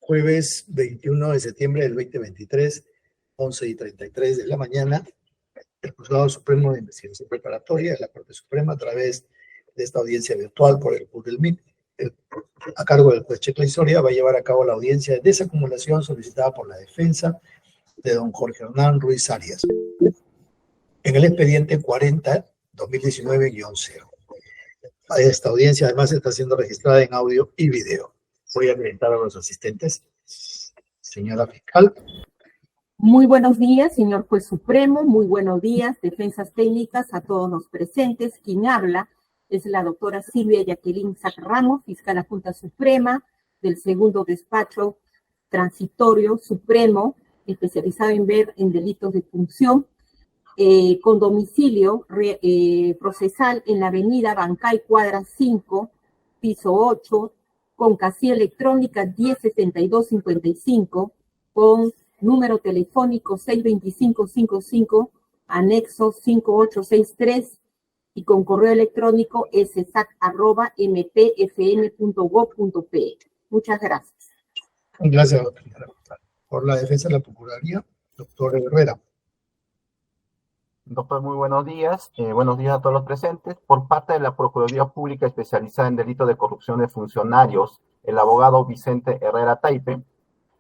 jueves 21 de septiembre del 2023, 11:33 de la mañana, el Juzgado Supremo de Investigación Preparatoria de la Corte Suprema, a través de esta audiencia virtual por el Google Meet, a cargo del juez Checla Soria, va a llevar a cabo la audiencia de desacumulación solicitada por la defensa de don Jorge Hernán Ruiz Arias, en el expediente 40-2019-0. Esta audiencia además está siendo registrada en audio y video. Voy a presentar a los asistentes. Señora fiscal. Muy buenos días, señor juez supremo. Muy buenos días, defensas técnicas, a todos los presentes. Quien habla es la doctora Silvia Jacqueline Sac Ramos, fiscal Junta Suprema del segundo despacho transitorio supremo, especializado en ver en delitos de función, con domicilio procesal en la avenida Bancay, cuadra 5, piso 8, con casilla electrónica 107255, con número telefónico 62555, anexo 5863, y con correo electrónico ssac@mpfn.gov.pe. Muchas gracias. Gracias, doctora. Por la defensa de la Procuraduría, doctor Herrera. Doctor, muy buenos días. Buenos días a todos los presentes. Por parte de la Procuraduría Pública Especializada en Delitos de Corrupción de Funcionarios, el abogado Vicente Herrera Taipe,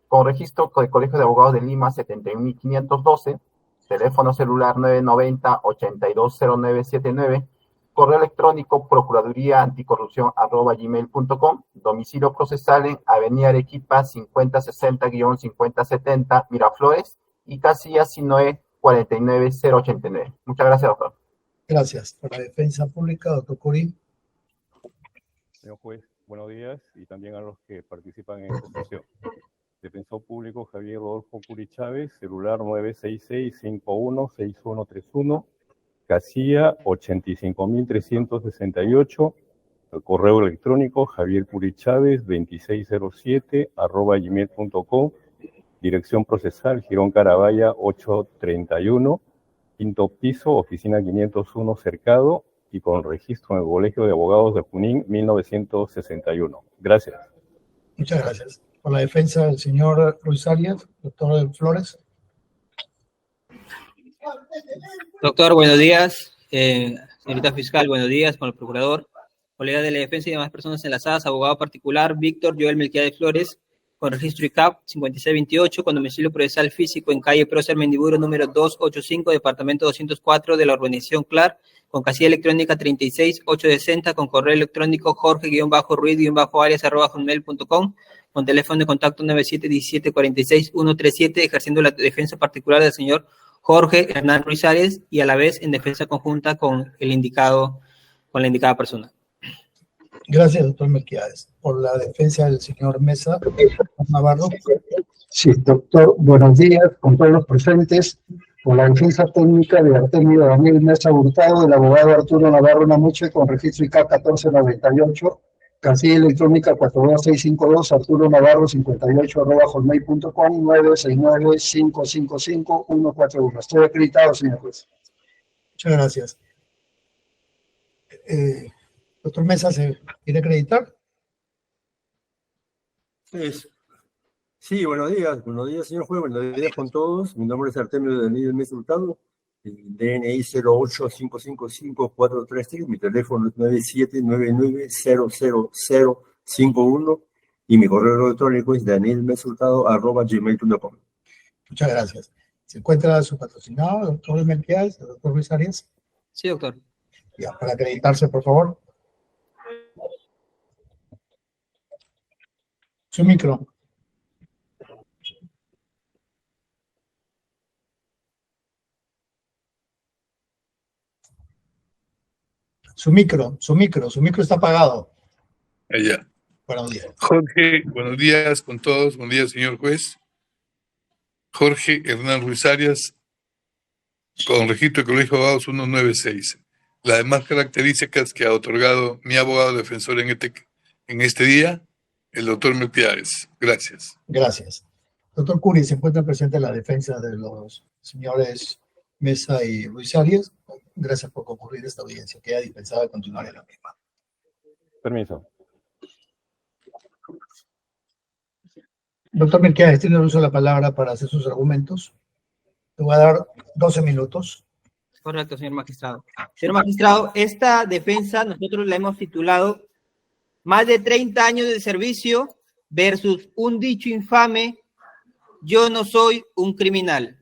con registro del Colegio de Abogados de Lima 71.512, teléfono celular 990-820979, correo electrónico procuraduríaanticorrupción@gmail.com, domicilio procesal en Avenida Arequipa 5060-5070, Miraflores, y casilla Sinoe 49089. Muchas gracias, doctor. Gracias. Por la defensa pública, doctor Curí. Señor juez, buenos días, y también a los que participan en esta sesión. Defensor público Javier Rodolfo Curí Chávez, celular 966-516131, casilla 85368, correo electrónico javiercurichávez2607@gmail.com, dirección procesal Girón Carabaya 831, quinto piso, oficina 501 Cercado, y con registro en el Colegio de Abogados de Junín 1961. Gracias. Muchas gracias. Por la defensa del señor Ruiz Arias, doctor Flores. Doctor, buenos días. Señorita fiscal, buenos días. Con el procurador, colega de la defensa y demás personas enlazadas, abogado particular Víctor Joel Melquiades Flores, con registro ICAP 5628, con domicilio procesal físico en calle Prócer Mendiburo número 285, departamento 204 de la urbanización CLAR, con casilla electrónica 36860, con correo electrónico jorge-ruiz-arias@hotmail.com, con teléfono de contacto 9717-46137, ejerciendo la defensa particular del señor Jorge Hernán Ruiz Arias, y a la vez en defensa conjunta con la indicada persona. Gracias, doctor Melquiades. Por la defensa del señor Mesa Navarro. Sí, doctor, buenos días con todos los presentes. Por la defensa técnica de Artemio Daniel Mesa Hurtado, del abogado Arturo Navarro Namuche, con registro ICAP 1498, casilla electrónica 42652, Arturo Navarro 58@hotmail.com, 969-555-141. Estoy acreditado, señor juez. Muchas gracias. Doctor Mesa, ¿se quiere acreditar? Sí, buenos días, señor juez, buenos días con todos. Mi nombre es Artemio Daniel Mesa Hurtado, el DNI 08555-433, mi teléfono es 9799-00051 y mi correo electrónico es danielmeshurtado@gmail.com. Muchas gracias. ¿Se encuentra su patrocinado, doctor Melquiades, doctor Ruiz Arias? Sí, doctor. Ya, para acreditarse, por favor. Su micro. Su micro está apagado. Allá. Buenos días. Jorge, buenos días con todos. Buenos días, señor juez. Jorge Hernán Ruiz Arias, con registro de Colegio de Abogados 196. Las demás características que ha otorgado mi abogado defensor en este día, el doctor Melquiades. Gracias. Gracias. Doctor Curí, ¿se encuentra presente la defensa de los señores Mesa y Ruiz Arias? Gracias por concurrir esta audiencia, que ha dispensado de continuar en la misma. Permiso. Doctor Melquiades, tiene el uso de la palabra para hacer sus argumentos. Te voy a dar 12 minutos. Correcto, señor magistrado. Señor magistrado, esta defensa nosotros la hemos titulado más de 30 años de servicio versus un dicho infame, yo no soy un criminal.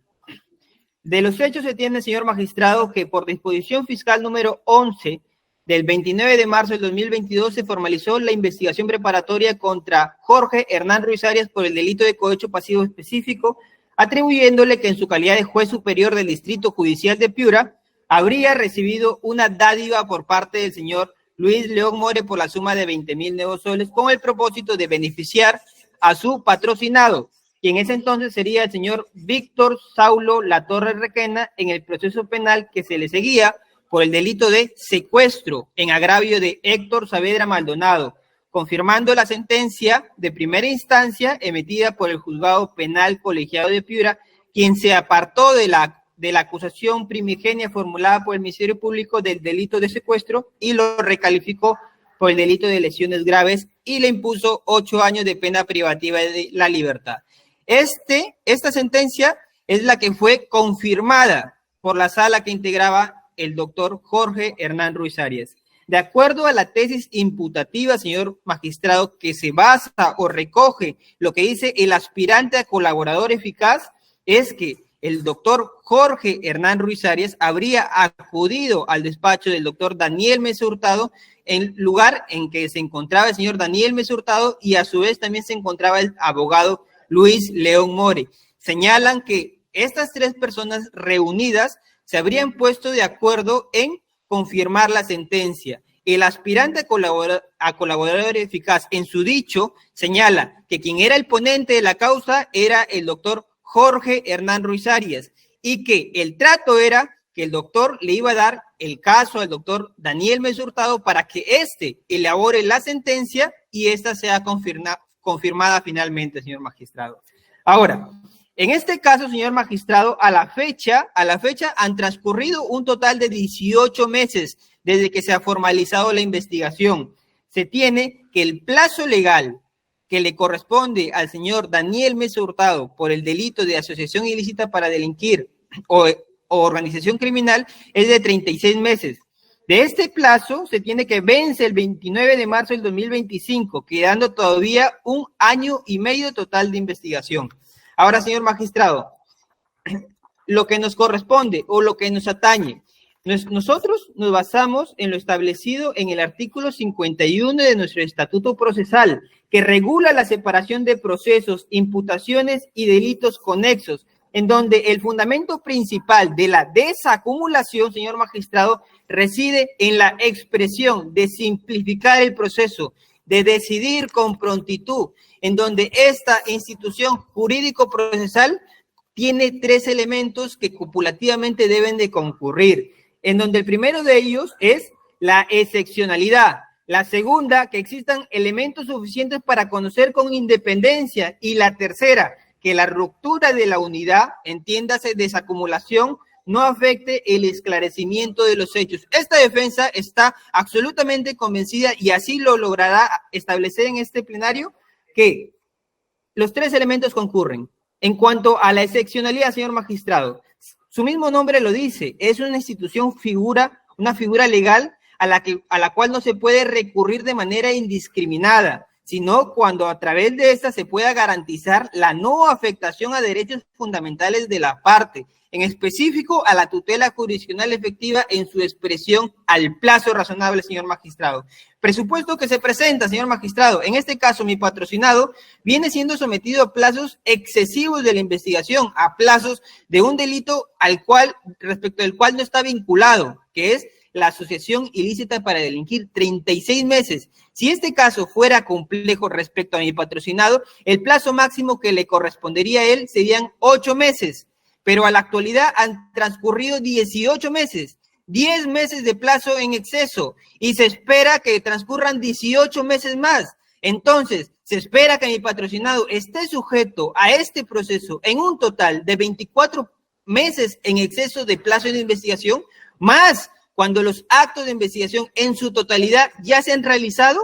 De los hechos se entiende, señor magistrado, que por disposición fiscal número 11 del 29 de marzo del 2022 se formalizó la investigación preparatoria contra Jorge Hernán Ruiz Arias por el delito de cohecho pasivo específico, atribuyéndole que en su calidad de juez superior del Distrito Judicial de Piura habría recibido una dádiva por parte del señor Luis León More por la suma de 20,000 nuevos soles con el propósito de beneficiar a su patrocinado, quien en ese entonces sería el señor Víctor Saulo Latorre Requena, en el proceso penal que se le seguía por el delito de secuestro en agravio de Héctor Saavedra Maldonado, confirmando la sentencia de primera instancia emitida por el Juzgado Penal Colegiado de Piura, quien se apartó de la acusación primigenia formulada por el Ministerio Público del delito de secuestro y lo recalificó por el delito de lesiones graves y le impuso 8 años de pena privativa de la libertad. Esta sentencia es la que fue confirmada por la sala que integraba el doctor Jorge Hernán Ruiz Arias. De acuerdo a la tesis imputativa, señor magistrado, que se basa o recoge lo que dice el aspirante a colaborador eficaz, es que el doctor Jorge Hernán Ruiz Arias habría acudido al despacho del doctor Daniel Mesa Hurtado, en lugar en que se encontraba el señor Daniel Mesa Hurtado, y a su vez también se encontraba el abogado Luis León More. Señalan que estas tres personas reunidas se habrían puesto de acuerdo en confirmar la sentencia. El aspirante a colaborador eficaz, en su dicho, señala que quien era el ponente de la causa era el doctor Jorge Hernán Ruiz Arias y que el trato era que el doctor le iba a dar el caso al doctor Daniel Mesa Hurtado para que éste elabore la sentencia y ésta sea confirmada finalmente, señor magistrado. Ahora, en este caso, señor magistrado, a la fecha han transcurrido un total de 18 meses desde que se ha formalizado la investigación. Se tiene que el plazo legal que le corresponde al señor Daniel Mesa Hurtado por el delito de asociación ilícita para delinquir o organización criminal es de 36 meses. De este plazo se tiene que vence el 29 de marzo del 2025, quedando todavía 1 año y medio total de investigación. Ahora, señor magistrado, lo que nos corresponde o lo que nos atañe, nosotros nos basamos en lo establecido en el artículo 51 de nuestro Estatuto Procesal, que regula la separación de procesos, imputaciones y delitos conexos, en donde el fundamento principal de la desacumulación, señor magistrado, reside en la expresión de simplificar el proceso, de decidir con prontitud, en donde esta institución jurídico-procesal tiene 3 elementos que copulativamente deben de concurrir, en donde el primero de ellos es la excepcionalidad, la segunda, que existan elementos suficientes para conocer con independencia, y la tercera, que la ruptura de la unidad, entiéndase desacumulación, no afecte el esclarecimiento de los hechos. Esta defensa está absolutamente convencida y así lo logrará establecer en este plenario, que los 3 elementos concurren. En cuanto a la excepcionalidad, señor magistrado, su mismo nombre lo dice, es una institución una figura legal a la cual no se puede recurrir de manera indiscriminada, sino cuando a través de esta se pueda garantizar la no afectación a derechos fundamentales de la parte, en específico a la tutela jurisdiccional efectiva en su expresión al plazo razonable, señor magistrado. Presupuesto que se presenta, señor magistrado, en este caso mi patrocinado viene siendo sometido a plazos excesivos de la investigación, a plazos de un delito respecto al cual no está vinculado, que es la asociación ilícita para delinquir, 36 meses. Si este caso fuera complejo respecto a mi patrocinado, el plazo máximo que le correspondería a él serían 8 meses, pero a la actualidad han transcurrido 18 meses, 10 meses de plazo en exceso, y se espera que transcurran 18 meses más. Entonces, se espera que mi patrocinado esté sujeto a este proceso en un total de 24 meses en exceso de plazo de investigación, más cuando los actos de investigación en su totalidad ya se han realizado.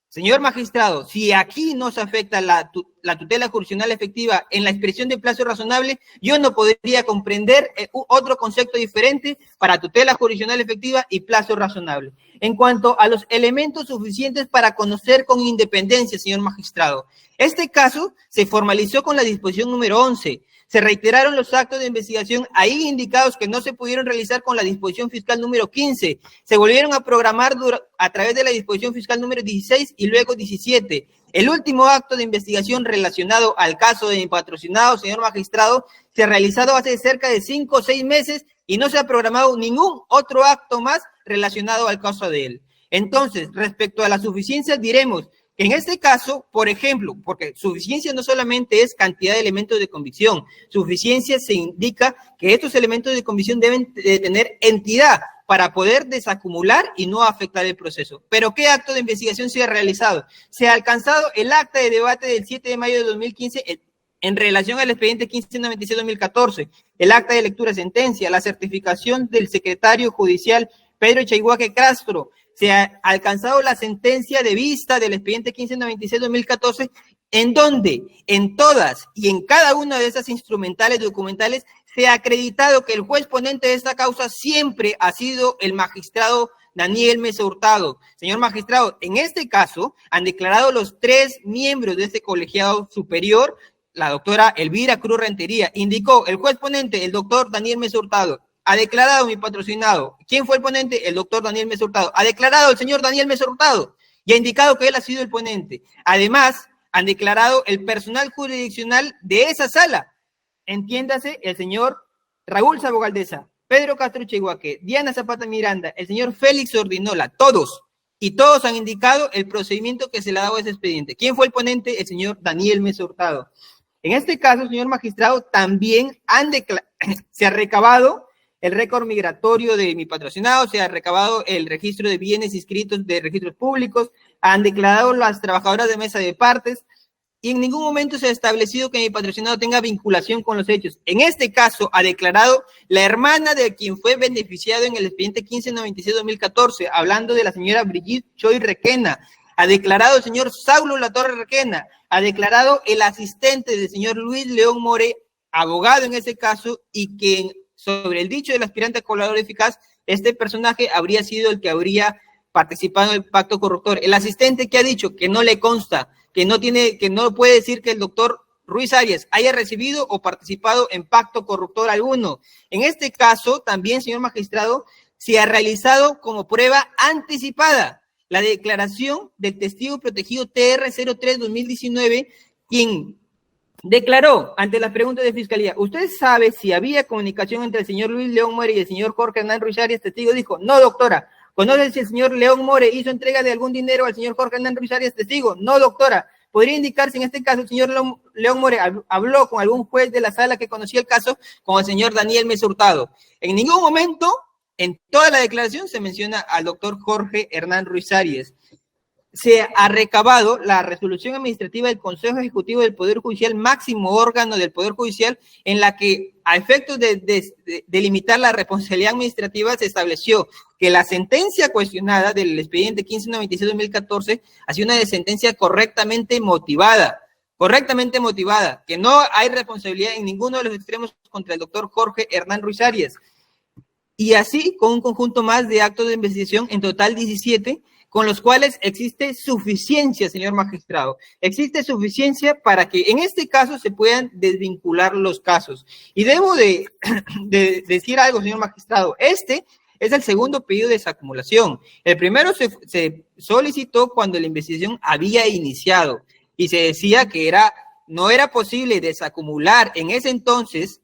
Señor magistrado, si aquí no se afecta la la tutela jurisdiccional efectiva en la expresión de plazo razonable, yo no podría comprender otro concepto diferente para tutela jurisdiccional efectiva y plazo razonable. En cuanto a los elementos suficientes para conocer con independencia, señor magistrado, este caso se formalizó con la disposición número 11. Se reiteraron los actos de investigación ahí indicados que no se pudieron realizar con la disposición fiscal número 15. Se volvieron a programar a través de la disposición fiscal número 16 y luego 17. El último acto de investigación relacionado al caso de mi patrocinado, señor magistrado, se ha realizado hace cerca de 5 o 6 meses y no se ha programado ningún otro acto más relacionado al caso de él. Entonces, respecto a la suficiencia, diremos que en este caso, por ejemplo, porque suficiencia no solamente es cantidad de elementos de convicción, suficiencia se indica que estos elementos de convicción deben de tener entidad para poder desacumular y no afectar el proceso. ¿Pero qué acto de investigación se ha realizado? Se ha alcanzado el acta de debate del 7 de mayo de 2015 en relación al expediente 1596-2014, el acta de lectura de sentencia, la certificación del secretario judicial Pedro Chaihuaque Castro. Se ha alcanzado la sentencia de vista del expediente 1596-2014, en donde en todas y en cada una de esas instrumentales documentales se ha acreditado que el juez ponente de esta causa siempre ha sido el magistrado Daniel Mesa Hurtado. Señor magistrado, en este caso han declarado los 3 miembros de este colegiado superior. La doctora Elvira Cruz Rentería indicó, el juez ponente, el doctor Daniel Mesa Hurtado, ha declarado mi patrocinado. ¿Quién fue el ponente? El doctor Daniel Mesa Hurtado. Ha declarado el señor Daniel Mesa Hurtado y ha indicado que él ha sido el ponente. Además, han declarado el personal jurisdiccional de esa sala. Entiéndase, el señor Raúl Sabo Galdesa, Pedro Castro Chaihuaque, Diana Zapata Miranda, el señor Félix Ordinola, todos. Y todos han indicado el procedimiento que se le ha dado a ese expediente. ¿Quién fue el ponente? El señor Daniel Mesa Hurtado. En este caso, señor magistrado, también se ha recabado el récord migratorio de mi patrocinado, se ha recabado el registro de bienes inscritos de registros públicos, han declarado las trabajadoras de mesa de partes, y en ningún momento se ha establecido que mi patrocinado tenga vinculación con los hechos. En este caso, ha declarado la hermana de quien fue beneficiado en el expediente 1596-2014, hablando de la señora Brigitte Choi Requena. Ha declarado el señor Saulo Latorre Requena, ha declarado el asistente del señor Luis León More, abogado en ese caso, y que sobre el dicho del aspirante a colaborador eficaz, este personaje habría sido el que habría participado en el pacto corruptor. El asistente que ha dicho que no le consta, que no puede decir que el doctor Ruiz Arias haya recibido o participado en pacto corruptor alguno. En este caso, también, señor magistrado, se ha realizado como prueba anticipada la declaración del testigo protegido TR03-2019, quien declaró ante las preguntas de Fiscalía, ¿usted sabe si había comunicación entre el señor Luis León More y el señor Jorge Hernán Ruiz Arias? Testigo dijo, no, doctora. ¿Conoce si el señor León More hizo entrega de algún dinero al señor Jorge Hernán Ruiz Arias? Testigo, no, doctora. ¿Podría indicar si en este caso el señor León More habló con algún juez de la sala que conocía el caso, con el señor Daniel Mesa Hurtado? En ningún momento, en toda la declaración, se menciona al doctor Jorge Hernán Ruiz Arias. Se ha recabado la resolución administrativa del Consejo Ejecutivo del Poder Judicial, máximo órgano del Poder Judicial, en la que, a efectos de limitar la responsabilidad administrativa, se estableció que la sentencia cuestionada del expediente 1596-2014 ha sido una sentencia correctamente motivada, que no hay responsabilidad en ninguno de los extremos contra el doctor Jorge Hernán Ruiz Arias. Y así, con un conjunto más de actos de investigación, en total 17, con los cuales existe suficiencia, señor magistrado. Existe suficiencia para que en este caso se puedan desvincular los casos. Y debo de decir algo, señor magistrado. Este es el segundo pedido de desacumulación. El primero se solicitó cuando la investigación había iniciado y se decía que no era posible desacumular en ese entonces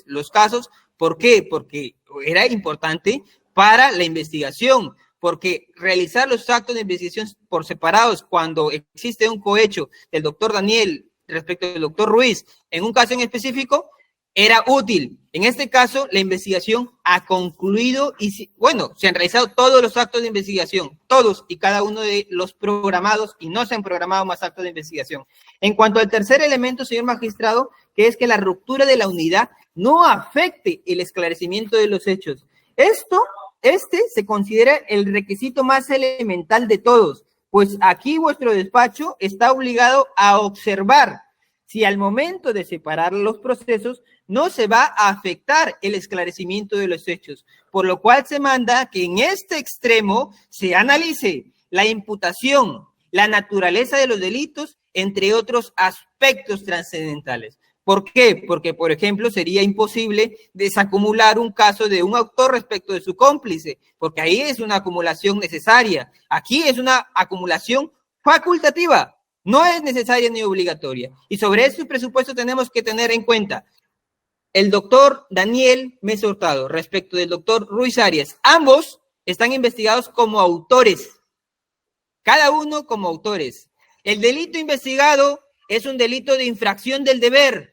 los casos. ¿Por qué? Porque era importante para la investigación. Porque realizar los actos de investigación por separados cuando existe un cohecho del doctor Daniel respecto del doctor Ruiz en un caso en específico era útil. En este caso, la investigación ha concluido y, se han realizado todos los actos de investigación, todos y cada uno de los programados, y no se han programado más actos de investigación. En cuanto al tercer elemento, señor magistrado, que es que la ruptura de la unidad no afecte el esclarecimiento de los hechos. Este se considera el requisito más elemental de todos, Pues aquí vuestro despacho está obligado a observar si al momento de separar los procesos no se va a afectar el esclarecimiento de los hechos, por lo cual se manda que en este extremo se analice la imputación, la naturaleza de los delitos, entre otros aspectos trascendentales. ¿Por qué? Porque, por ejemplo, sería imposible desacumular un caso de un autor respecto de su cómplice, porque ahí es una acumulación necesaria. Aquí es una acumulación facultativa, no es necesaria ni obligatoria. Y sobre ese presupuesto tenemos que tener en cuenta el doctor Daniel Mesa Hurtado respecto del doctor Ruiz Arias. Ambos están investigados como autores, cada uno como autores. El delito investigado es un delito de infracción del deber.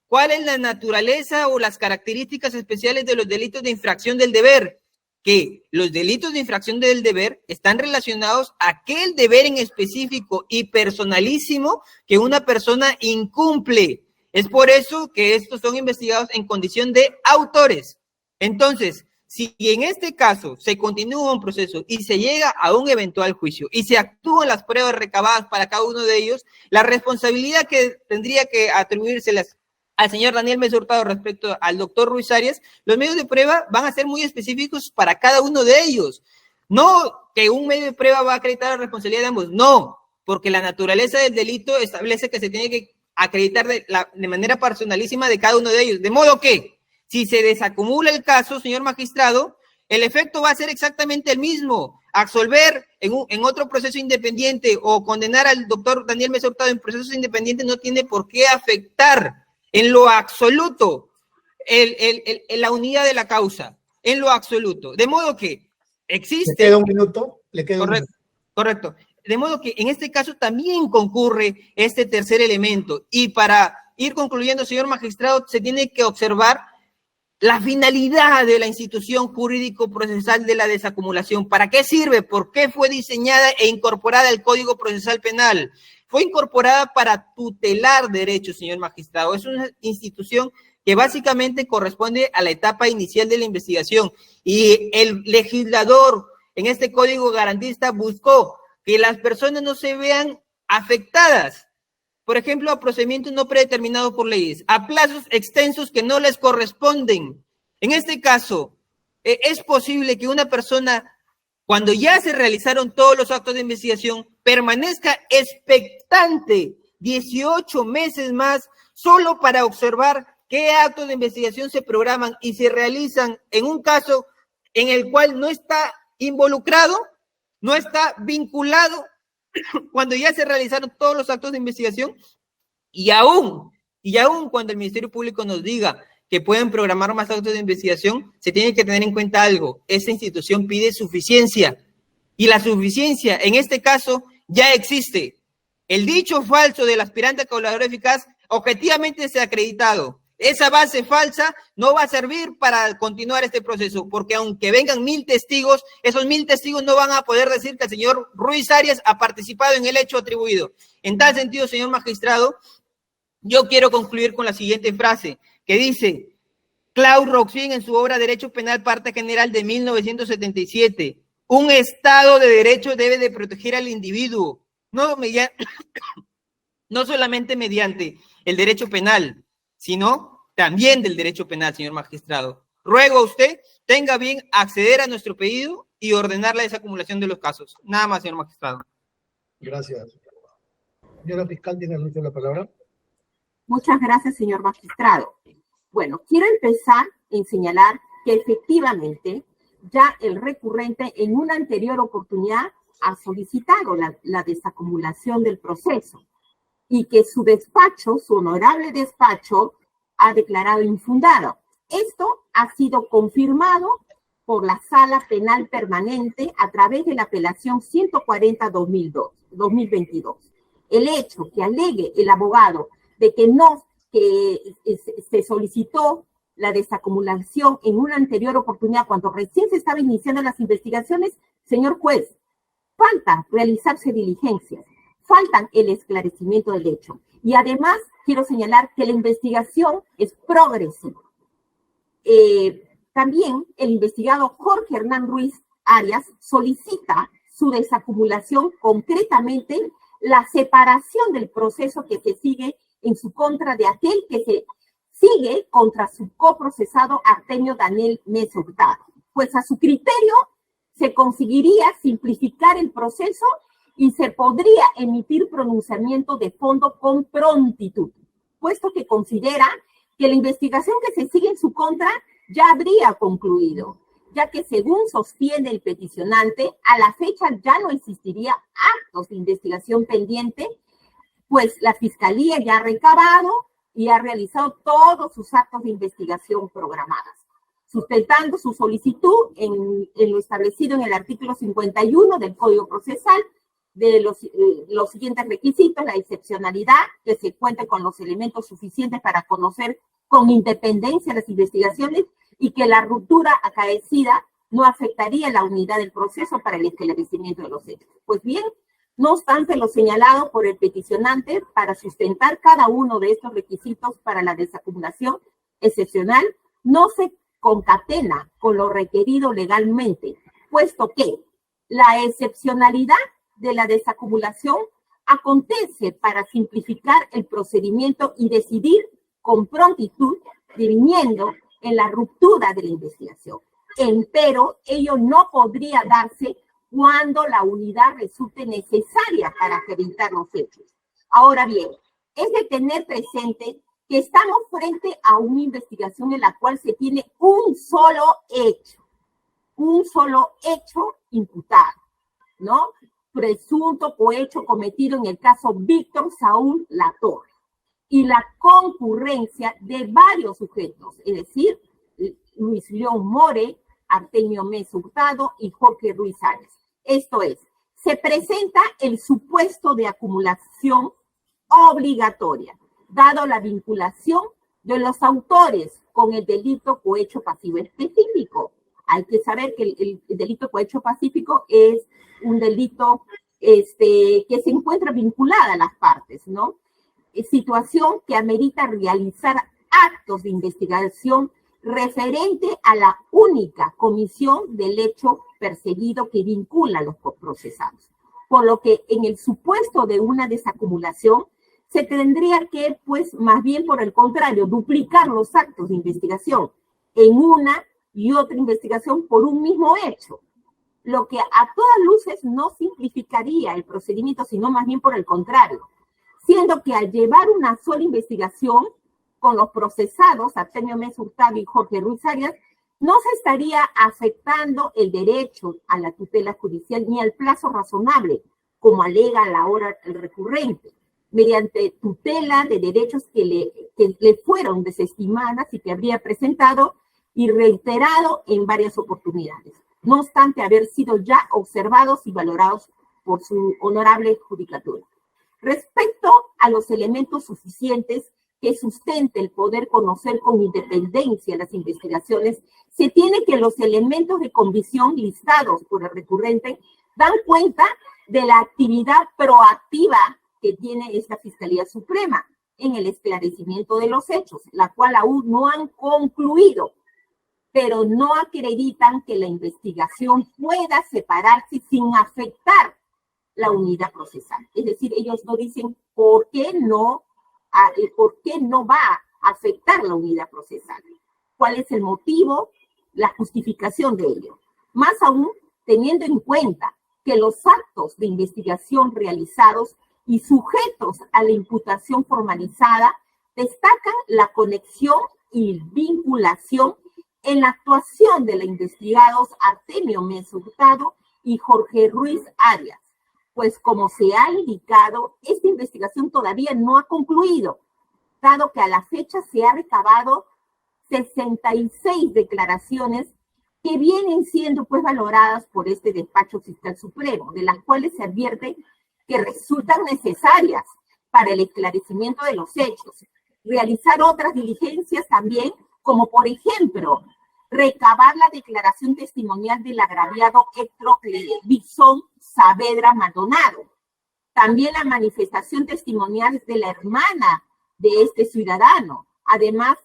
¿Cuál es la naturaleza o las características especiales de los delitos de infracción del deber? Que los delitos de infracción del deber están relacionados a aquel deber en específico y personalísimo que una persona incumple. Es por eso que estos son investigados en condición de autores. Entonces, si en este caso se continúa un proceso y se llega a un eventual juicio y se actúan las pruebas recabadas para cada uno de ellos, la responsabilidad que tendría que atribuírselas al señor Daniel Mesa Hurtado respecto al doctor Ruiz Arias, los medios de prueba van a ser muy específicos para cada uno de ellos. No que un medio de prueba va a acreditar la responsabilidad de ambos, no, porque la naturaleza del delito establece que se tiene que acreditar de manera personalísima de cada uno de ellos. De modo que, si se desacumula el caso, señor magistrado, el efecto va a ser exactamente el mismo. Absolver en otro proceso independiente o condenar al doctor Daniel Mesa Hurtado en procesos independientes no tiene por qué afectar en lo absoluto la unidad de la causa, en lo absoluto. De modo que existe... ¿Le queda un minuto? Correcto. De modo que en este caso también concurre este tercer elemento. Y para ir concluyendo, señor magistrado, se tiene que observar la finalidad de la institución jurídico-procesal de la desacumulación. ¿Para qué sirve? ¿Por qué fue diseñada e incorporada al Código Procesal Penal? Fue incorporada para tutelar derechos, señor magistrado. Es una institución que básicamente corresponde a la etapa inicial de la investigación. Y el legislador en este código garantista buscó que las personas no se vean afectadas, por ejemplo, a procedimientos no predeterminados por leyes, a plazos extensos que no les corresponden. En este caso, es posible que una persona, cuando ya se realizaron todos los actos de investigación, permanezca expectante 18 meses más solo para observar qué actos de investigación se programan y se realizan en un caso en el cual no está involucrado, no está vinculado cuando ya se realizaron todos los actos de investigación y aún cuando el Ministerio Público nos diga que pueden programar más actos de investigación, se tiene que tener en cuenta algo. Esta institución pide suficiencia y la suficiencia en este caso ya existe. El dicho falso del aspirante a colaborador eficaz objetivamente se ha acreditado. Esa base falsa no va a servir para continuar este proceso, porque aunque vengan 1000 testigos, esos 1000 testigos no van a poder decir que el señor Ruiz Arias ha participado en el hecho atribuido. En tal sentido, señor magistrado, yo quiero concluir con la siguiente frase, que dice Claude Roxin en su obra Derecho Penal, parte general de 1977, un Estado de Derecho debe de proteger al individuo, no solamente mediante el derecho penal, sino también del derecho penal, señor magistrado. Ruego a usted tenga bien acceder a nuestro pedido y ordenar la desacumulación de los casos. Nada más, señor magistrado. Gracias. Señora fiscal, ¿tiene el uso de la palabra? Muchas gracias, señor magistrado. Bueno, quiero empezar en señalar que efectivamente ya el recurrente en una anterior oportunidad ha solicitado la desacumulación del proceso y que su despacho, su honorable despacho, ha declarado infundado. Esto ha sido confirmado por la Sala Penal Permanente a través de la apelación 140-2022. El hecho que alegue el abogado de que se solicitó la desacumulación en una anterior oportunidad cuando recién se estaban iniciando las investigaciones, señor juez, falta realizarse diligencias, faltan el esclarecimiento del hecho. Y además, quiero señalar que la investigación es progresiva. También el investigado Jorge Hernán Ruiz Arias solicita su desacumulación, concretamente la separación del proceso que se sigue en su contra de aquel que se sigue contra su coprocesado Artemio Daniel Mesa Hurtado. Pues a su criterio se conseguiría simplificar el proceso y se podría emitir pronunciamiento de fondo con prontitud, puesto que considera que la investigación que se sigue en su contra ya habría concluido, ya que según sostiene el peticionante, a la fecha ya no existiría actos de investigación pendiente, pues la Fiscalía ya ha recabado y ha realizado todos sus actos de investigación programadas, sustentando su solicitud en lo establecido en el artículo 51 del Código Procesal, de los siguientes requisitos: la excepcionalidad, que se cuente con los elementos suficientes para conocer con independencia las investigaciones y que la ruptura acaecida no afectaría la unidad del proceso para el esclarecimiento de los hechos. Pues bien, no obstante lo señalado por el peticionante, para sustentar cada uno de estos requisitos para la desacumulación excepcional, no se concatena con lo requerido legalmente, puesto que la excepcionalidad de la desacumulación acontece para simplificar el procedimiento y decidir con prontitud, dirimiendo en la ruptura de la investigación. Empero, ello no podría darse cuando la unidad resulte necesaria para acreditar los hechos. Ahora bien, es de tener presente que estamos frente a una investigación en la cual se tiene un solo hecho imputado, ¿no? Presunto cohecho cometido en el caso Víctor Saúl Latorre, y la concurrencia de varios sujetos, es decir, Luis León More, Artemio Mesa Hurtado y Jorge Ruiz Arias. Esto es, se presenta el supuesto de acumulación obligatoria, dado la vinculación de los autores con el delito cohecho pasivo específico. Hay que saber que el delito cohecho pacífico es un delito que se encuentra vinculada a las partes, ¿no? Situación que amerita realizar actos de investigación referente a la única comisión del hecho perseguido que vincula a los coprocesados. Por lo que en el supuesto de una desacumulación se tendría que, pues, más bien por el contrario, duplicar los actos de investigación en una y otra investigación por un mismo hecho, lo que a todas luces no simplificaría el procedimiento, sino más bien por el contrario, siendo que al llevar una sola investigación con los procesados, Artemio Mesa Hurtado y Jorge Ruiz Arias, no se estaría afectando el derecho a la tutela judicial ni al plazo razonable, como alega la hora el recurrente, mediante tutela de derechos que le fueron desestimadas y que habría presentado y reiterado en varias oportunidades, no obstante haber sido ya observados y valorados por su honorable judicatura. Respecto a los elementos suficientes que sustente el poder conocer con independencia las investigaciones, se tiene que los elementos de convicción listados por el recurrente dan cuenta de la actividad proactiva que tiene esta Fiscalía Suprema en el esclarecimiento de los hechos, la cual aún no han concluido, pero no acreditan que la investigación pueda separarse sin afectar la unidad procesal. Es decir, ellos no dicen por qué no va a afectar la unidad procesal. ¿Cuál es el motivo? La justificación de ello. Más aún, teniendo en cuenta que los actos de investigación realizados y sujetos a la imputación formalizada destacan la conexión y vinculación en la actuación de los investigados Artemio Mesa Hurtado y Jorge Ruiz Arias, pues como se ha indicado, esta investigación todavía no ha concluido, dado que a la fecha se ha recabado 66 declaraciones que vienen siendo pues valoradas por este despacho fiscal supremo, de las cuales se advierte que resultan necesarias para el esclarecimiento de los hechos, realizar otras diligencias también, como por ejemplo, recabar la declaración testimonial del agraviado Héctor Bixón Saavedra Maldonado, también la manifestación testimonial de la hermana de este ciudadano, además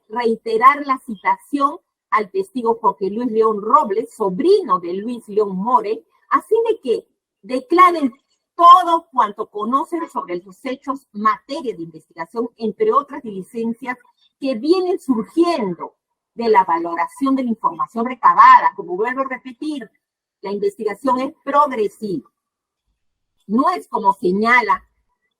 reiterar la citación al testigo Jorge Luis León Robles, sobrino de Luis León More, a fin de que declaren todo cuanto conocen sobre los hechos, materia de investigación, entre otras diligencias que vienen surgiendo de la valoración de la información recabada. Como vuelvo a repetir, la investigación es progresiva. No es como señala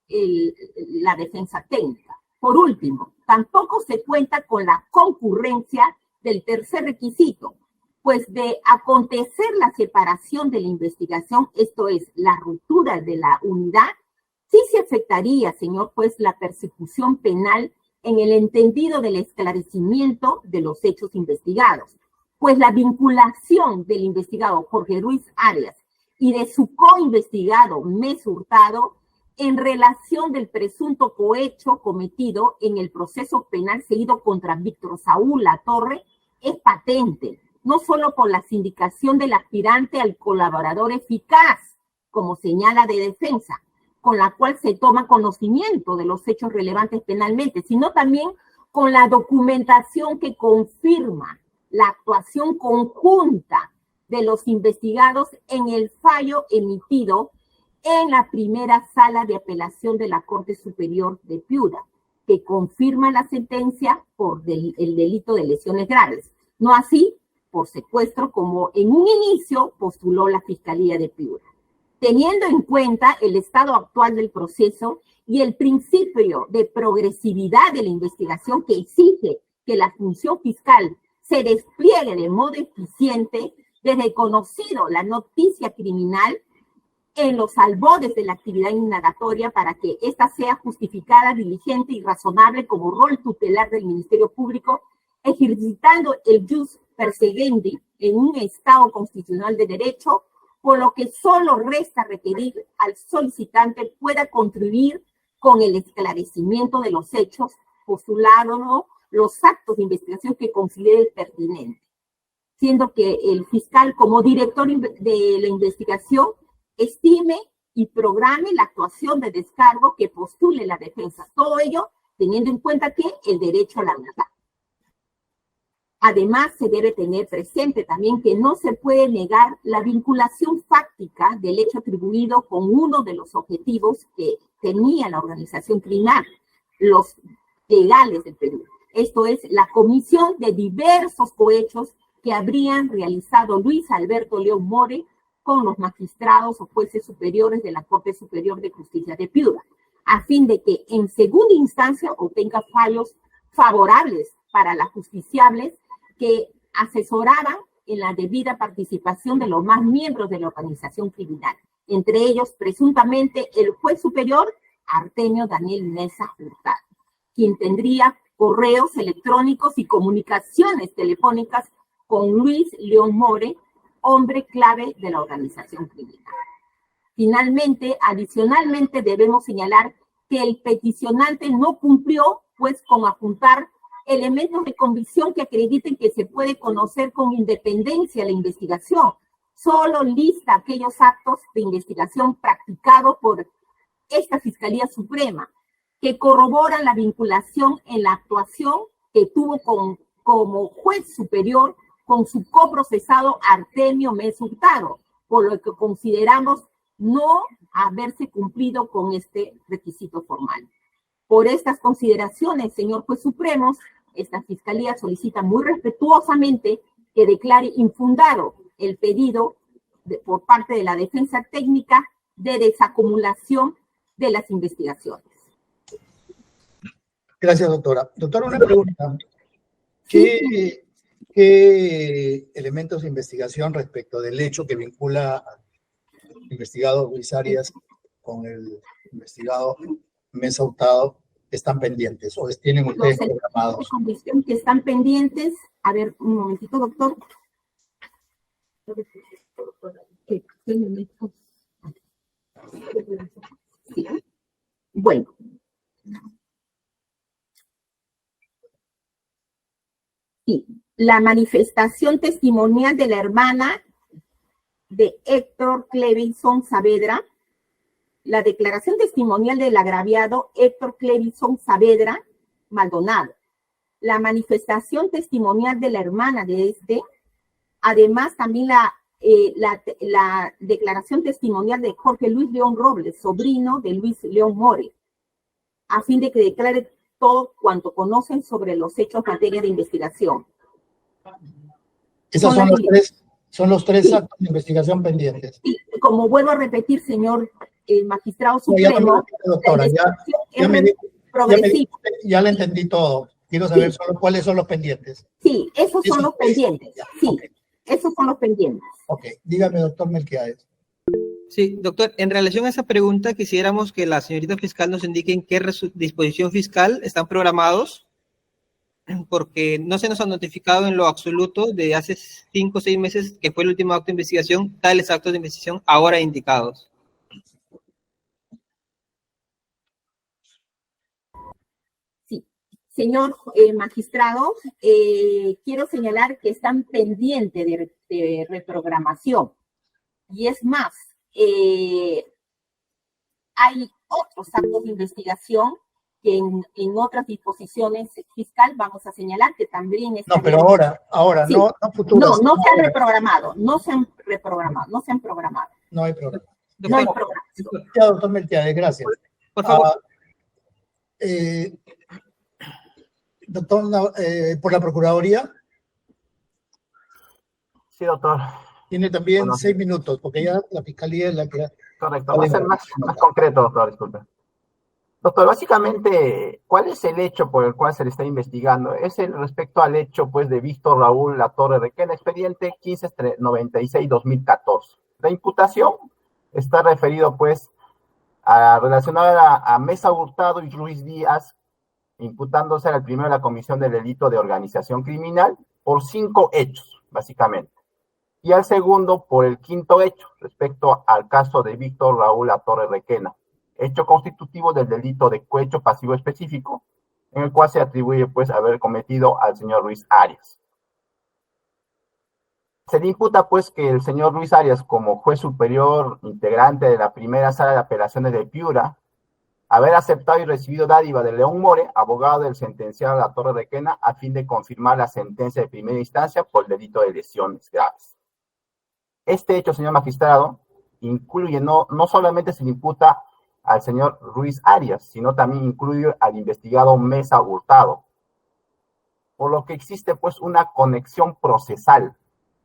la defensa técnica. Por último, tampoco se cuenta con la concurrencia del tercer requisito, pues de acontecer la separación de la investigación, esto es, la ruptura de la unidad, sí se afectaría, señor juez, la persecución penal en el entendido del esclarecimiento de los hechos investigados, pues la vinculación del investigado Jorge Ruiz Arias y de su coinvestigado Mes Hurtado en relación del presunto cohecho cometido en el proceso penal seguido contra Víctor Saúl Latorre es patente, no solo por la sindicación del aspirante al colaborador eficaz, como señala de defensa, con la cual se toma conocimiento de los hechos relevantes penalmente, sino también con la documentación que confirma la actuación conjunta de los investigados en el fallo emitido en la primera sala de apelación de la Corte Superior de Piura, que confirma la sentencia por el delito de lesiones graves, no así por secuestro como en un inicio postuló la Fiscalía de Piura. Teniendo en cuenta el estado actual del proceso y el principio de progresividad de la investigación que exige que la función fiscal se despliegue de modo eficiente, desde conocido la noticia criminal en los albores de la actividad indagatoria para que ésta sea justificada, diligente y razonable como rol tutelar del Ministerio Público, ejercitando el jus perseguendi en un Estado constitucional de derecho, por lo que solo resta requerir al solicitante pueda contribuir con el esclarecimiento de los hechos, postulando los actos de investigación que considere pertinente, siendo que el fiscal, como director de la investigación, estime y programe la actuación de descargo que postule la defensa. Todo ello teniendo en cuenta que el derecho a la verdad. Además, se debe tener presente también que no se puede negar la vinculación fáctica del hecho atribuido con uno de los objetivos que tenía la organización criminal, los legales del Perú. Esto es, la comisión de diversos cohechos que habrían realizado Luis Alberto León More con los magistrados o jueces superiores de la Corte Superior de Justicia de Piura, a fin de que en segunda instancia obtenga fallos favorables para las justiciables que asesoraban en la debida participación de los más miembros de la organización criminal, entre ellos presuntamente el juez superior Artemio Daniel Mesa Hurtado, quien tendría correos electrónicos y comunicaciones telefónicas con Luis León More, hombre clave de la organización criminal. Finalmente, adicionalmente, debemos señalar que el peticionante no cumplió, pues, con apuntar elementos de convicción que acrediten que se puede conocer con independencia la investigación. Solo lista aquellos actos de investigación practicados por esta Fiscalía Suprema, que corroboran la vinculación en la actuación que tuvo como juez superior con su coprocesado Artemio Mesa Hurtado, por lo que consideramos no haberse cumplido con este requisito formal. Por estas consideraciones, señor juez supremo, esta Fiscalía solicita muy respetuosamente que declare infundado el pedido por parte de la defensa técnica de desacumulación de las investigaciones. Gracias, doctora. Doctora, una pregunta. ¿Qué elementos de investigación respecto del hecho que vincula al investigado Luis Arias con el investigado Mesa Hurtado están pendientes o tienen ustedes programados? Que están pendientes. A ver, un momentito, doctor. Sí. Bueno. Sí. La manifestación testimonial de la hermana de Héctor Clevinson Saavedra, la declaración testimonial del agraviado Héctor Clevinson Saavedra Maldonado, la manifestación testimonial de la hermana de este, además también la la declaración testimonial de Jorge Luis León Robles, sobrino de Luis León More, a fin de que declare todo cuanto conocen sobre los hechos en materia de investigación. Esos son los tres actos de investigación pendientes. Y como vuelvo a repetir, señor magistrado supremo, doctora, ya le entendí todo. Quiero saber solo cuáles son los pendientes. Sí, esos son los pendientes. Sí, okay. Esos son los pendientes. Ok, dígame, doctor Melquiades. Sí, doctor, en relación a esa pregunta, quisiéramos que la señorita fiscal nos indique en qué disposición fiscal están programados, porque no se nos ha notificado en lo absoluto de hace 5 o 6 meses, que fue el último acto de investigación, tales actos de investigación ahora indicados. Sí, señor magistrado, quiero señalar que están pendientes de reprogramación. Y es más, hay otros actos de investigación que en otras disposiciones fiscal vamos a señalar que también están... No, pero ahora, sí. no futuras. No se han reprogramado, no se han programado. No hay programa. No hay programa. Ya, doctor Melquiades, gracias. Por favor. Doctor, por la Procuraduría. Sí, doctor. Tiene también 6 minutos, porque ya la Fiscalía es la que... Correcto, va a ser más concreto, doctor, disculpe. Doctor, básicamente, ¿cuál es el hecho por el cual se le está investigando? Es el respecto al hecho, pues, de Víctor Raúl Latorre Requena, expediente 1596-2014. La imputación está referido, pues, relacionada a Mesa Hurtado y Ruiz Díaz, imputándose al primero de la comisión del delito de organización criminal por 5 hechos, básicamente. Y al segundo por el 5º hecho, respecto al caso de Víctor Raúl Latorre Requena, hecho constitutivo del delito de cohecho pasivo específico, en el cual se atribuye, pues, haber cometido al señor Ruiz Arias. Se le imputa, pues, que el señor Ruiz Arias, como juez superior integrante de la primera sala de apelaciones de Piura, haber aceptado y recibido dádiva de León More, abogado del sentenciado Latorre Requena, a fin de confirmar la sentencia de primera instancia por el delito de lesiones graves. Este hecho, señor magistrado, incluye, no solamente se le imputa al señor Ruiz Arias, sino también incluye al investigado Mesa Hurtado, por lo que existe, pues, una conexión procesal.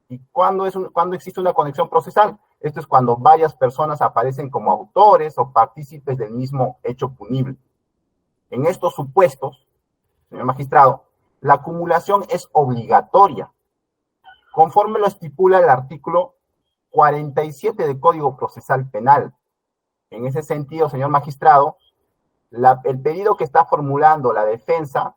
¿Y cuándo existe una conexión procesal? Esto es cuando varias personas aparecen como autores o partícipes del mismo hecho punible. En estos supuestos, señor magistrado, la acumulación es obligatoria, conforme lo estipula el artículo 47 del Código Procesal Penal. En ese sentido, señor magistrado, el pedido que está formulando la defensa,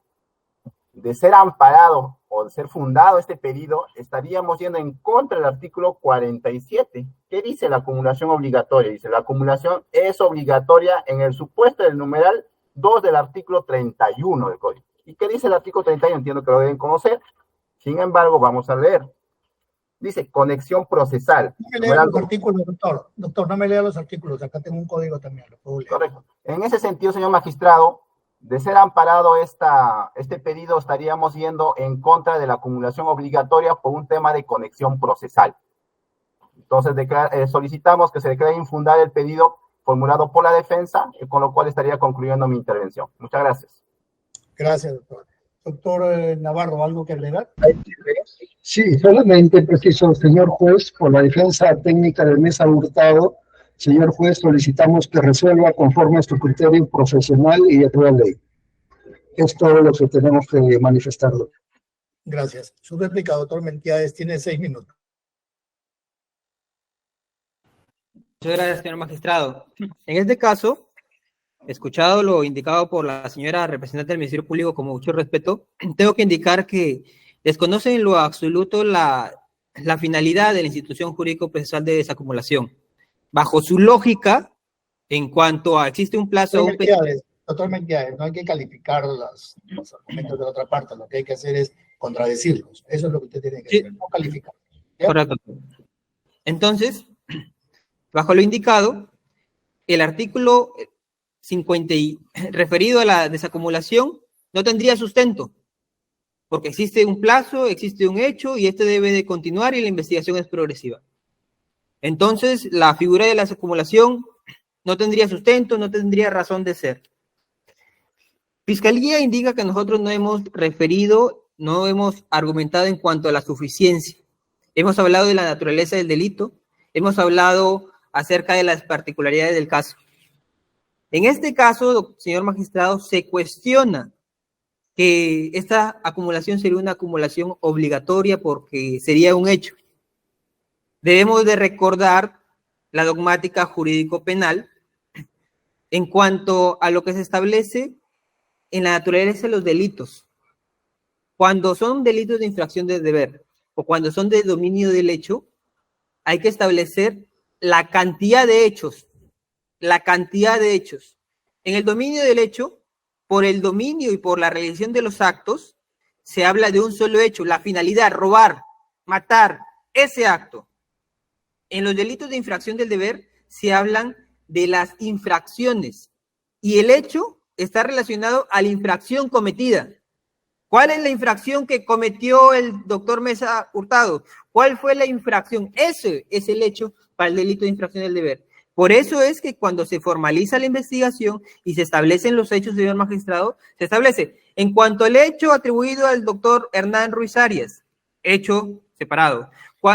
de ser amparado o de ser fundado este pedido, estaríamos yendo en contra del artículo 47. ¿Qué dice la acumulación obligatoria? Dice, la acumulación es obligatoria en el supuesto del numeral 2 del artículo 31 del Código. ¿Y qué dice el artículo 31? Entiendo que lo deben conocer. Sin embargo, vamos a leer. Dice, conexión procesal. No me lea los artículos, doctor. Doctor, no me lea los artículos. Acá tengo un código también. Lo puedo leer. Correcto. En ese sentido, señor magistrado, de ser amparado este pedido, estaríamos yendo en contra de la acumulación obligatoria por un tema de conexión procesal. Entonces, solicitamos que se declare infundar el pedido formulado por la defensa, con lo cual estaría concluyendo mi intervención. Muchas gracias. Gracias, doctor. Doctor Navarro, ¿algo que agregar? Sí, solamente preciso, señor juez, por la defensa técnica de Mesa Hurtado, señor juez, solicitamos que resuelva conforme a su criterio profesional y de toda ley. Es todo lo que tenemos que manifestar. Gracias. Su réplica, doctor Melquiades, tiene 6 minutos. Muchas gracias, señor magistrado. En este caso, escuchado lo indicado por la señora representante del Ministerio Público con mucho respeto, tengo que indicar que desconocen en lo absoluto la finalidad de la institución jurídico-procesal de desacumulación. Bajo su lógica, en cuanto a existe un plazo... Doctor Melquiades, no hay que calificar los argumentos de la otra parte, lo que hay que hacer es contradecirlos. Eso es lo que usted tiene que hacer, no calificar. ¿Ya? Correcto. Entonces, bajo lo indicado, el artículo 50 referido a la desacumulación no tendría sustento, porque existe un plazo, existe un hecho y este debe de continuar y la investigación es progresiva. Entonces, la figura de la acumulación no tendría sustento, no tendría razón de ser. Fiscalía indica que nosotros no hemos referido, no hemos argumentado en cuanto a la suficiencia. Hemos hablado de la naturaleza del delito, hemos hablado acerca de las particularidades del caso. En este caso, señor magistrado, se cuestiona que esta acumulación sería una acumulación obligatoria porque sería un hecho. Debemos de recordar la dogmática jurídico-penal en cuanto a lo que se establece en la naturaleza de los delitos. Cuando son delitos de infracción de deber o cuando son de dominio del hecho, hay que establecer la cantidad de hechos. La cantidad de hechos. En el dominio del hecho, por el dominio y por la realización de los actos, se habla de un solo hecho, la finalidad, robar, matar, ese acto. En los delitos de infracción del deber se hablan de las infracciones y el hecho está relacionado a la infracción cometida. ¿Cuál es la infracción que cometió el doctor Mesa Hurtado? ¿Cuál fue la infracción? Ese es el hecho para el delito de infracción del deber. Por eso es que cuando se formaliza la investigación y se establecen los hechos, señor magistrado, se establece en cuanto al hecho atribuido al doctor Hernán Ruiz Arias, hecho separado.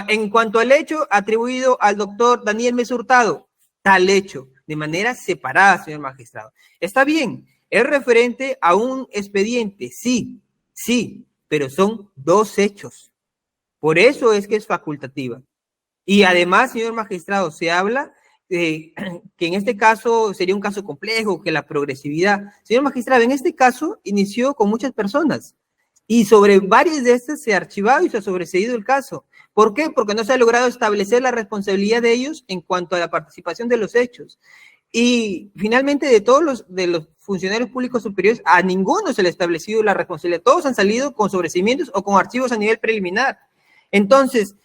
En cuanto al hecho atribuido al doctor Daniel Mesa Hurtado, tal hecho, de manera separada, señor magistrado. Está bien, es referente a un expediente, sí, pero son dos hechos. Por eso es que es facultativa. Y además, señor magistrado, se habla que en este caso sería un caso complejo, que la progresividad. Señor magistrado, en este caso inició con muchas personas y sobre varias de estas se ha archivado y se ha sobreseído el caso. ¿Por qué? Porque no se ha logrado establecer la responsabilidad de ellos en cuanto a la participación de los hechos. Y finalmente de todos los funcionarios públicos superiores, a ninguno se le ha establecido la responsabilidad. Todos han salido con sobreseimientos o con archivos a nivel preliminar. Entonces,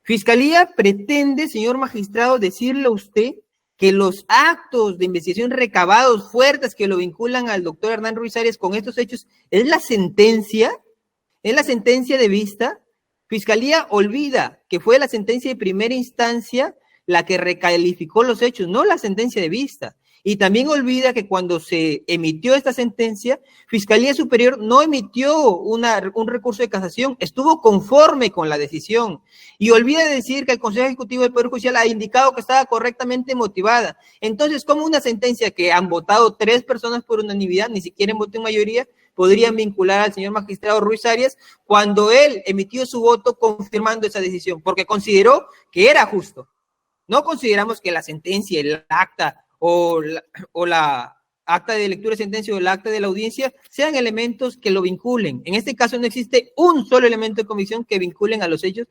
Fiscalía pretende, señor magistrado, decirle a usted que los actos de investigación recabados fuertes que lo vinculan al doctor Hernán Ruiz Arias con estos hechos es la sentencia de vista. Fiscalía olvida que fue la sentencia de primera instancia la que recalificó los hechos, no la sentencia de vista. Y también olvida que cuando se emitió esta sentencia, Fiscalía Superior no emitió un recurso de casación, estuvo conforme con la decisión. Y olvida decir que el Consejo Ejecutivo del Poder Judicial ha indicado que estaba correctamente motivada. Entonces, ¿cómo una sentencia que han votado 3 personas por unanimidad, ni siquiera en voto en mayoría, podrían vincular al señor magistrado Ruiz Arias cuando él emitió su voto confirmando esa decisión? Porque consideró que era justo. No consideramos que la sentencia, el acta o la acta de lectura de sentencia o el acta de la audiencia sean elementos que lo vinculen. En este caso no existe un solo elemento de convicción que vinculen a los hechos,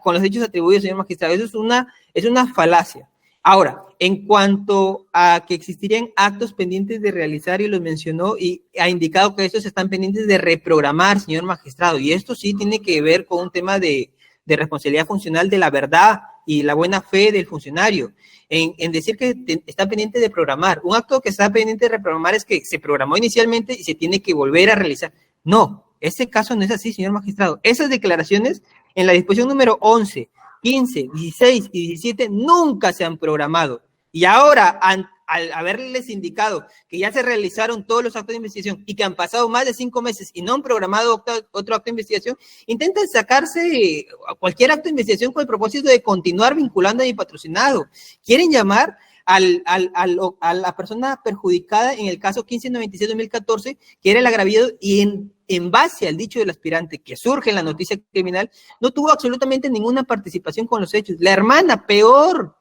con los hechos atribuidos, señor magistrado. Eso es una falacia. Ahora, en cuanto a que existirían actos pendientes de realizar, y los mencionó, y ha indicado que estos están pendientes de reprogramar, señor magistrado, y esto sí tiene que ver con un tema de responsabilidad funcional de la verdad y la buena fe del funcionario, en decir que está pendiente de programar. Un acto que está pendiente de reprogramar es que se programó inicialmente y se tiene que volver a realizar. No, ese caso no es así, señor magistrado. Esas declaraciones en la disposición número 11, 15, 16 y 17 nunca se han programado. Y ahora, al haberles indicado que ya se realizaron todos los actos de investigación y que han pasado más de 5 meses y no han programado otro acto de investigación, intentan sacarse cualquier acto de investigación con el propósito de continuar vinculando a mi patrocinado. Quieren llamar a la persona perjudicada en el caso 1596-2014, que era el agraviado, y en base al dicho del aspirante que surge en la noticia criminal, no tuvo absolutamente ninguna participación con los hechos. La hermana, peor.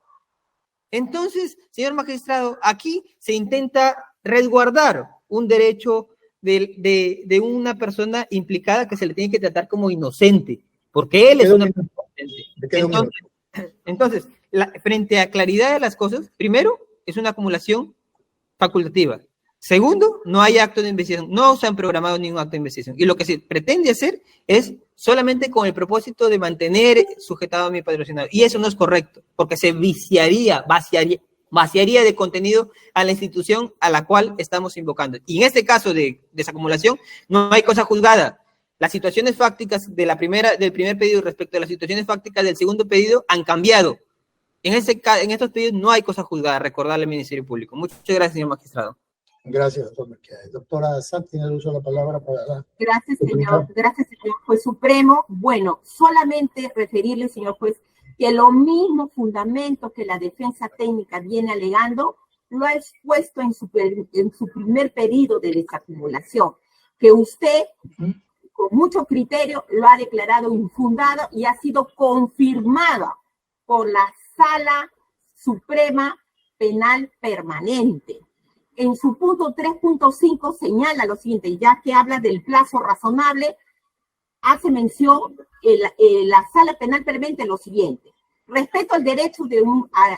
Entonces, señor magistrado, aquí se intenta resguardar un derecho de una persona implicada que se le tiene que tratar como inocente, porque él es una persona inocente. Entonces, frente a claridad de las cosas, primero, es una acumulación facultativa. Segundo, no hay acto de investigación, no se han programado ningún acto de investigación. Y lo que se pretende hacer es solamente con el propósito de mantener sujetado a mi patrocinado. Y eso no es correcto, porque se vaciaría de contenido a la institución a la cual estamos invocando. Y en este caso de desacumulación, no hay cosa juzgada. Las situaciones fácticas del primer pedido respecto a las situaciones fácticas del segundo pedido han cambiado. En estos pedidos no hay cosa juzgada, recordarle al Ministerio Público. Muchas gracias, señor magistrado. Gracias, doctor Mercado. Doctora Sack, tiene el uso de la palabra para la... Gracias, señor juez supremo. Bueno, solamente referirle, señor juez, que lo mismo fundamento que la defensa técnica viene alegando, lo ha expuesto en su primer pedido de desacumulación, que usted, con mucho criterio, lo ha declarado infundado y ha sido confirmado por la Sala Suprema Penal Permanente. En su punto 3.5 señala lo siguiente, ya que habla del plazo razonable, hace mención la Sala Penal Permanente lo siguiente. Respecto al derecho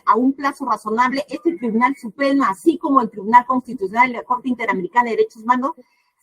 a un plazo razonable, este Tribunal Supremo, así como el Tribunal Constitucional y la Corte Interamericana de Derechos Humanos,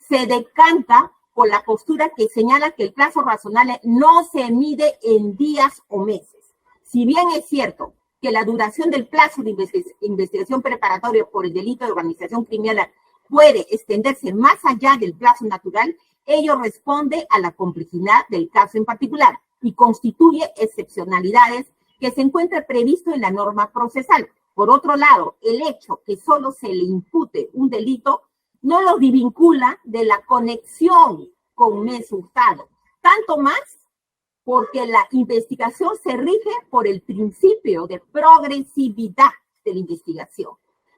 se decanta por la postura que señala que el plazo razonable no se mide en días o meses. Si bien es cierto que la duración del plazo de investigación preparatoria por el delito de organización criminal puede extenderse más allá del plazo natural, ello responde a la complejidad del caso en particular y constituye excepcionalidades que se encuentra previsto en la norma procesal. Por otro lado, el hecho que solo se le impute un delito no lo desvincula de la conexión con mes hurtado, tanto más porque la investigación se rige por el principio de progresividad de la investigación.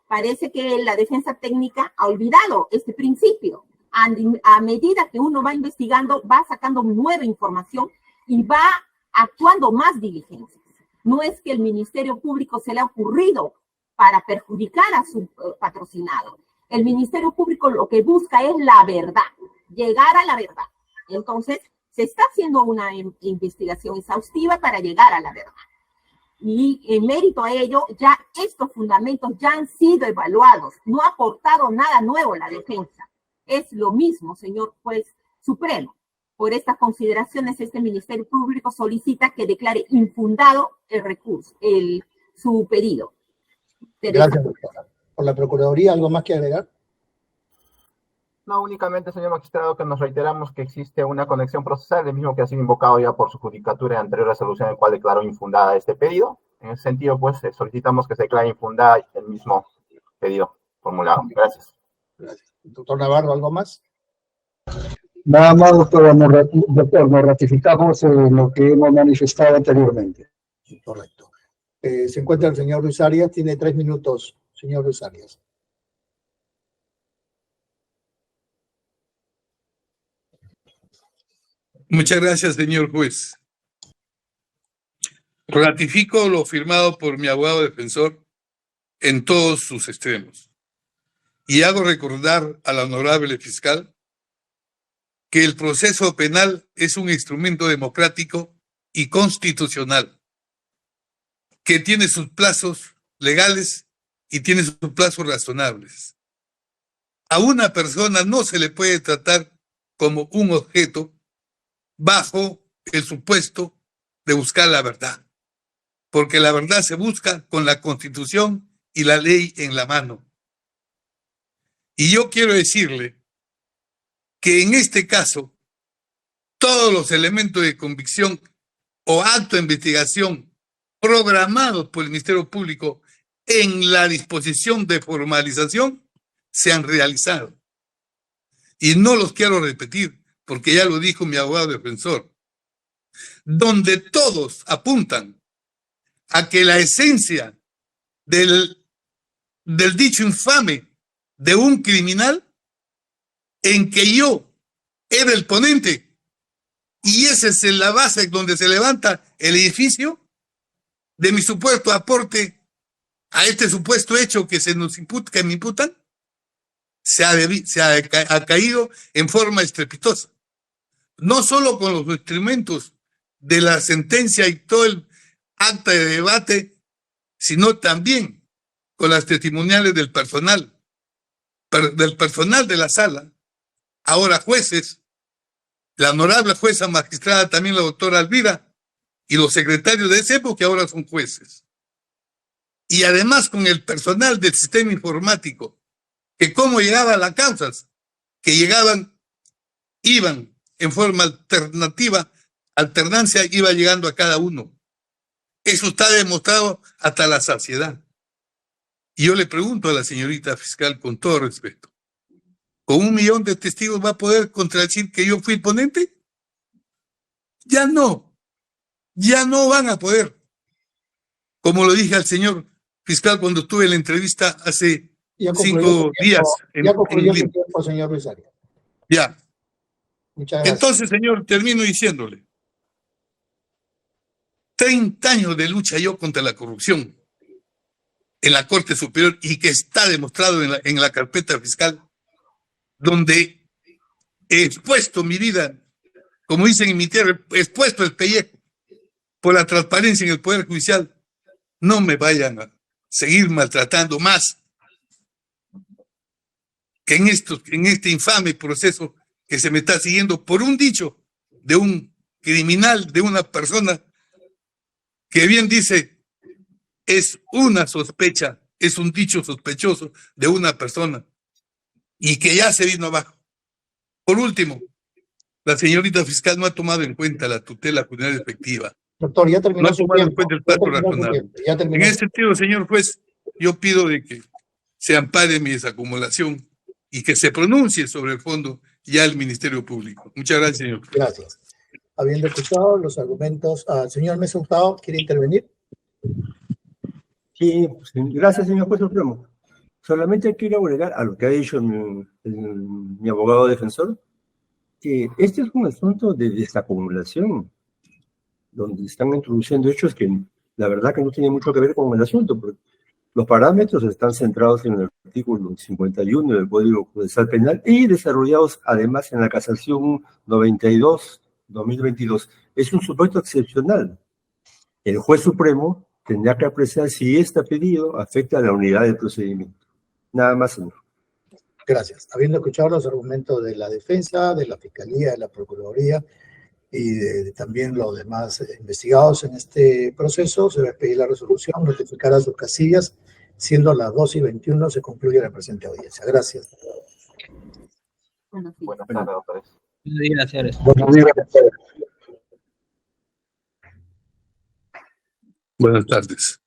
Parece que la defensa técnica ha olvidado este principio. A medida que uno va investigando, va sacando nueva información y va actuando más diligencias. No es que el Ministerio Público se le ha ocurrido para perjudicar a su patrocinado. El Ministerio Público lo que busca es la verdad, llegar a la verdad. Entonces, se está haciendo una investigación exhaustiva para llegar a la verdad. Y en mérito a ello, ya estos fundamentos ya han sido evaluados. No ha aportado nada nuevo la defensa. Es lo mismo, señor juez supremo. Por estas consideraciones, este Ministerio Público solicita que declare infundado el recurso, su pedido. Gracias, doctora. Por la Procuraduría, ¿algo más que agregar? No, únicamente, señor magistrado, que nos reiteramos que existe una conexión procesal, el mismo que ha sido invocado ya por su judicatura en anterior resolución, en el cual declaró infundada este pedido. En ese sentido, pues, solicitamos que se declare infundada el mismo pedido formulado. Gracias. Gracias. Doctor Navarro, ¿algo más? Nada más, doctor, nos ratificamos en lo que hemos manifestado anteriormente. Correcto. Se encuentra el señor Luis Arias, tiene 3 minutos, señor Luis Arias. Muchas gracias, señor juez. Ratifico lo firmado por mi abogado defensor en todos sus extremos. Y hago recordar a la honorable fiscal que el proceso penal es un instrumento democrático y constitucional, que tiene sus plazos legales y tiene sus plazos razonables. A una persona no se le puede tratar como un objeto bajo el supuesto de buscar la verdad, porque la verdad se busca con la Constitución y la ley en la mano. Y yo quiero decirle que en este caso, todos los elementos de convicción o acto de investigación programados por el Ministerio Público en la disposición de formalización se han realizado. Y no los quiero repetir, porque ya lo dijo mi abogado defensor, donde todos apuntan a que la esencia del dicho infame de un criminal en que yo era el ponente y esa es la base donde se levanta el edificio de mi supuesto aporte a este supuesto hecho que que me imputan, ha caído en forma estrepitosa. No solo con los instrumentos de la sentencia y todo el acta de debate, sino también con las testimoniales del personal de la sala, ahora jueces, la honorable jueza magistrada, también la doctora Alvira, y los secretarios de esa época que ahora son jueces. Y además con el personal del sistema informático, que cómo llegaban las causas, que iban en forma alternancia, iba llegando a cada uno. Eso está demostrado hasta la saciedad. Y yo le pregunto a la señorita fiscal con todo respeto, ¿con 1 millón de testigos va a poder contradecir que yo fui el ponente? Ya no van a poder. Como lo dije al señor fiscal cuando tuve la entrevista hace 5 días. Ya concluyó su tiempo, señor Ruiz Arias. Ya. Muchas gracias. Entonces, señor, termino diciéndole, 30 años de lucha yo contra la corrupción en la Corte Superior y que está demostrado en la carpeta fiscal, donde he expuesto mi vida, como dicen en mi tierra, he expuesto el pellejo por la transparencia en el Poder Judicial. No me vayan a seguir maltratando más que en este infame proceso que se me está siguiendo por un dicho de un criminal, de una persona que bien dice, es una sospecha, es un dicho sospechoso de una persona y que ya se vino abajo. Por último, la señorita fiscal no ha tomado en cuenta la tutela judicial efectiva. Doctor, ya terminó No ha su tomado en tiempo. cuenta el plazo razonable. En ese sentido, señor juez, yo pido de que se ampare mi desacumulación y que se pronuncie sobre el fondo ya el Ministerio Público. Muchas gracias, señor. Gracias. Habiendo escuchado los argumentos, señor Mesa Hurtado, ¿quiere intervenir? Sí, gracias, señor juez supremo. Solamente quiero agregar a lo que ha dicho mi abogado defensor, que este es un asunto de desacumulación, donde están introduciendo hechos que la verdad que no tienen mucho que ver con el asunto, porque los parámetros están centrados en el artículo 51 del Código Procesal Penal y desarrollados además en la Casación 92-2022. Es un supuesto excepcional. El juez supremo tendrá que apreciar si este pedido afecta a la unidad del procedimiento. Nada más, señor. Gracias. Habiendo escuchado los argumentos de la defensa, de la Fiscalía, de la Procuraduría y también los demás investigados en este proceso, se va a pedir la resolución, notificar a sus casillas, siendo las 2:21 se concluye la presente audiencia. Gracias. Buenas tardes, doctores. Buenos días, señores. Buenos días. Buenas tardes.